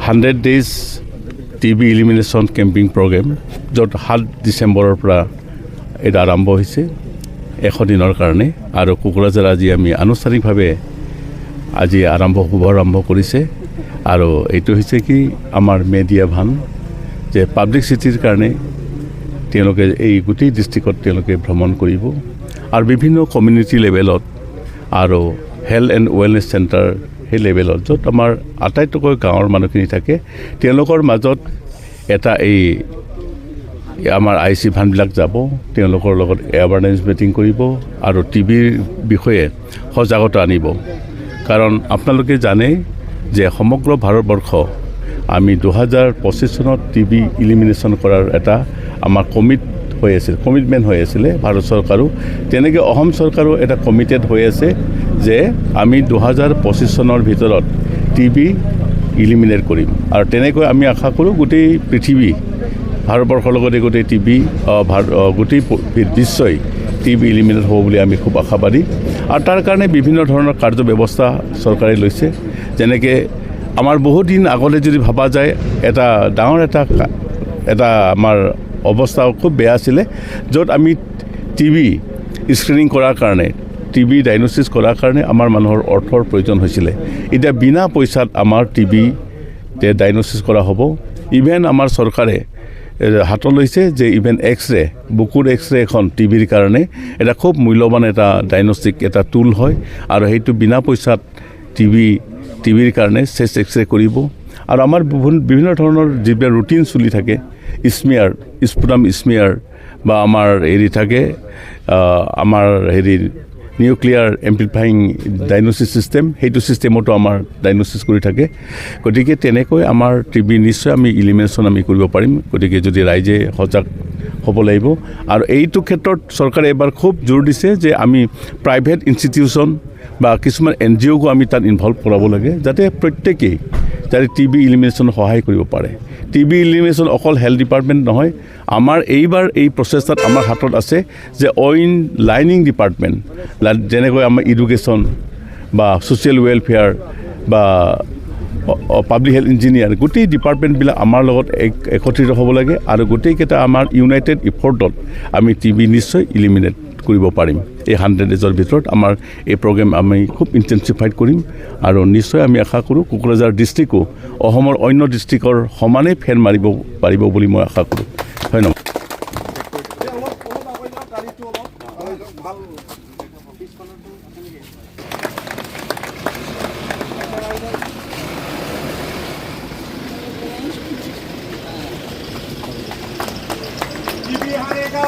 100 days TB elimination camping program য'ত 7 ডিচেম্বৰৰ পৰা এটা আৰম্ভ হৈছে 100 দিনৰ কাৰণে আৰু কোকৰাঝাৰ আজি আমি আনুষ্ঠানিকভাৱে আজি শুভাৰম্ভ কৰিছে আৰু এইটো হৈছে কি আমাৰ মেডিয়া ভান যে পাব্লিক চিটিৰ কাৰণে তেওঁলোকে এই গোটেই ডিষ্ট্ৰিক্টত তেওঁলোকে ভ্ৰমণ কৰিব আৰু বিভিন্ন কমিউনিটি লেভেলত আৰু হেল্থ এণ্ড ৱেলনেছ চেণ্টাৰ সেই লেভেলত য'ত আমাৰ আটাইতকৈ গাঁৱৰ মানুহখিনি থাকে তেওঁলোকৰ মাজত এটা এই আমাৰ IC ভানবিলাক যাব তেওঁলোকৰ লগত এৱাৰনেছ মিটিং কৰিব আৰু টিবিৰ বিষয়ে সজাগতা আনিব কাৰণ আপোনালোকে জানে যে সমগ্ৰ ভাৰতবৰ্ষ আমি 2025 চনত টিবি ইলিমিনেশ্যন কৰাৰ এটা আমাৰ কমিটমেণ্ট হৈ আছিলে ভাৰত চৰকাৰো তেনেকৈ অসম চৰকাৰো এটা কমিটেড হৈ আছে যে আমি 2025 চনৰ ভিতৰত টিবি ইলিমিনেট কৰিম আৰু তেনেকৈ আমি আশা কৰোঁ গোটেই পৃথিৱী ভাৰতবৰ্ষৰ লগতে গোটেই গোটেই বিশ্বই টিবি ইলিমিনেট হ'ব বুলি আমি খুব আশাবাদী আৰু তাৰ কাৰণে বিভিন্ন ধৰণৰ কাৰ্য ব্যৱস্থা চৰকাৰে লৈছে যেনেকৈ আমাৰ বহুত দিন আগতে যদি ভাবা যায় এটা ডাঙৰ এটা আমাৰ অৱস্থা খুব বেয়া আছিলে য'ত আমি টিবি স্ক্ৰিনিং কৰাৰ কাৰণে টিবি ডায়গনচিছ কৰাৰ কাৰণে আমাৰ মানুহৰ অৰ্থৰ প্ৰয়োজন হৈছিলে এতিয়া বিনা পইচাত আমাৰ টিবি ডায়গনচিছ কৰা হ'ব ইভেন আমাৰ চৰকাৰে হাতত লৈছে যে ইভেন এক্সৰে বুকুৰ এক্সৰে এখন টিবিৰ কাৰণে এটা খুব মূল্যৱান এটা ডায়গনষ্টিক এটা টুল হয় আৰু সেইটো বিনা পইচাত টিবিৰ কাৰণে চেষ্ট এক্সৰে কৰিব আৰু আমাৰ বিভিন্ন ধৰণৰ যিবিলাক ৰুটিন চলি থাকে স্পুটাম স্মিয়াৰ বা আমাৰ হেৰি থাকে আমাৰ হেৰি নিউক্লিয়াৰ এম্প্লিফাইং ডায়গনচিছ চিষ্টেম সেইটো চিষ্টেমতো আমাৰ ডায়গনচিছ কৰি থাকে গতিকে তেনেকৈ আমাৰ টিবি নিশ্চয় আমি ইলিমিনেশ্যন আমি কৰিব পাৰিম গতিকে যদি ৰাইজে সজাগ হ'ব লাগিব আৰু এইটো ক্ষেত্ৰত চৰকাৰে এবাৰ খুব জোৰ দিছে যে আমি প্ৰাইভেট ইনষ্টিটিউশ্যন বা কিছুমান NGOকো আমি তাত ইনভলভ কৰাব লাগে যাতে প্ৰত্যেকেই যাতে টিবি ইলিমিনেশ্যন সহায় কৰিব পাৰে টিবি ইলিমিনেশ্যন অকল হেল্থ ডিপাৰ্টমেণ্ট নহয় আমাৰ এইবাৰ এই প্ৰচেষ্টাত আমাৰ হাতত আছে যে অইন লাইনিং ডিপাৰ্টমেণ্ট যেনেকৈ আমাৰ এডুকেশ্যন বা ছ'চিয়েল ৱেলফেয়াৰ বা পাব্লিক হেল্থ ইঞ্জিনিয়াৰ গোটেই ডিপাৰ্টমেণ্টবিলাক আমাৰ লগত একত্ৰিত হ'ব লাগে আৰু গোটেইকেইটা আমাৰ ইউনাইটেড ইফৰ্টত আমি টিবি নিশ্চয় ইলিমিনেট কৰিব পাৰিম এই 100 ডেজৰ ভিতৰত আমাৰ এই প্ৰগ্ৰেম আমি খুব ইণ্টেনচিফাইড কৰিম আৰু নিশ্চয় আমি আশা কৰোঁ কোকৰাঝাৰ ডিষ্ট্ৰিক্টো অসমৰ অন্য ডিষ্ট্ৰিক্টৰ সমানে ফেৰ মাৰিব পাৰিব বুলি মই আশা কৰোঁ ধন্যবাদ टीबी हारेगा